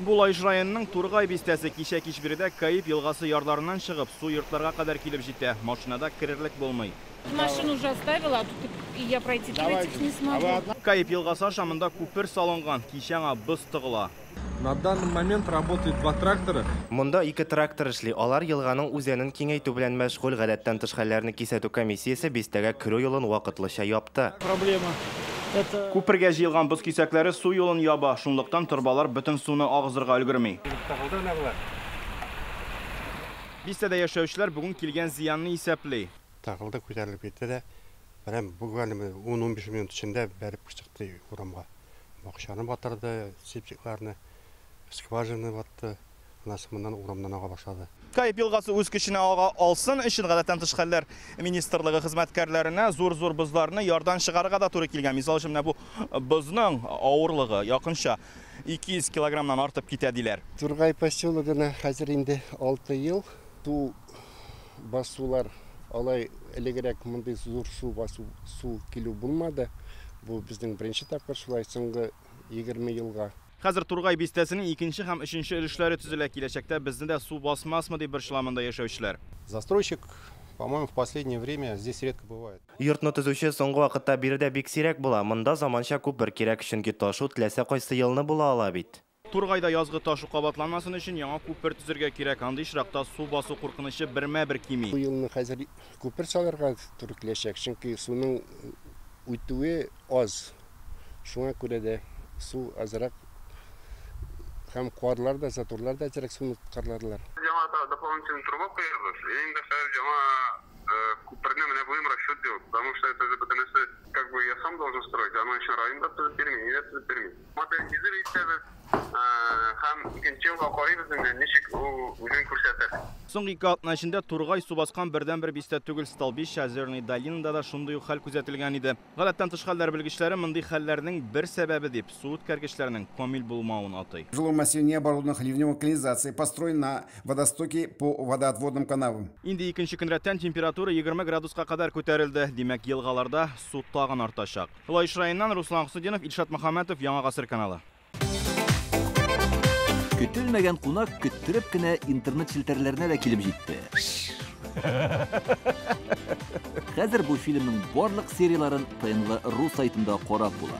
Булайш районының Тургай бистәсе кичә кичбирдә Каип елгасы ярларыннан чыгып, су йортларга кадәр килеп җитә. Машинада кирерлек булмый. Машину уже оставила, а тут и я пройти не смогу. Каип елгасы ашамында күпер салынган, кичәңә боз тыгыла. На данный момент работает 2 трактора. Монда 2 трактор эшли. Алар елганың үзәнен киңәйтү белән мәшгуль, гадәттән тыш хәлләрне кисәтү комиссиясе бистәгә керү юлын вакытлыча япты. Проблема. Күпергә җыелган боз кисәкләре су юлын яба, шунлыктан торбалар бөтен суны агызырга өлгерми. Бистәдә яшәүчеләр бүген килгән зыянны исәпли. Тагылда күтәрелеп китте дә, берәм бүген 10-15 минут эчендә бәреп чыкты урамга. Бакчаны батырды, септикларны, скважины батты, анасыннан урамнан ага башлады. Каип елгасы үз көченә ага алсын өчен гадәттән тыш хәлләр министрлыгы хезмәткәрләренә зур бозларны ярдан чыгарырга да туры килгән. Мисал өчен бу бозның авырлыгы якынча 200 килограммнан артып китә диләр. Тургай поселогына хәзер инде 6 ел ту басулар алай элегрәк мондай зур су килү булмады. Бу безнең беренче тапкыр шулай соңгы 20 елга. Хәзер Тургай бистәсенең 2нче һәм 3нче өлешләре төзелә, киләчәктә безне дә су басмасмы дип борчыламында яшәүчеләр. Застройщик, по-моему, в последнее время здесь редко бывает. Йортны төзүче соңгы вакытта биредә бик сирәк була. Монда заманча күпер кирәк, чөнки ташу теләсә кайсы елны була ала бит. Тургайда язгы ташу кабатланмасын өчен яңа күпер төзергә кирәк. Андый очракта су басу куркынычы бермә-бер кими. Бу елны хәзер күпер салырга туры киләчәк, чөнки суның үтүе аз. Шуңа күрә дә су азрак һәм куарлар да, затурлар да әзрәк суны карларлар. Яңа дополнительный труба куябыз. Инде хәзер яңа күперне менә будем расчет делать, потому что это же как бы я сам должен строить, а мы еще районда төзеп бирми, я төзеп бирми. Модернизир итәбез һәм икенче елга карыйбыз инде ничек үзен күрсәтер. Соңгы 2 атна эчендә Тургай су баскан бердән-бер бистә түгел, Столбища, Озерный долинада да шундый хәл күзәтелгән иде. Гадәттән тыш хәлләр белгечләре мондый хәлләрнең бер сәбәбе дип су үткәргечләренең камил булмавын атый. В жилом массиве не оборудована ливневая канализация, построен на водостоке по водоотводным каналам. Инде икенче көн рәттән температура 20 градуска кадәр күтәрелде. Димәк, елгаларда су тагын артачак. Булайш районыннан Руслан Хусудинов, Илшат Мөхәммәтов, Яңа Гасыр каналы. Көтелмәгән кунак көттереп кенә интернет челтәрләренә дә килеп җитте. Хәзер бу фильмның барлык серияларын ТНВ.ру сайтында карап була.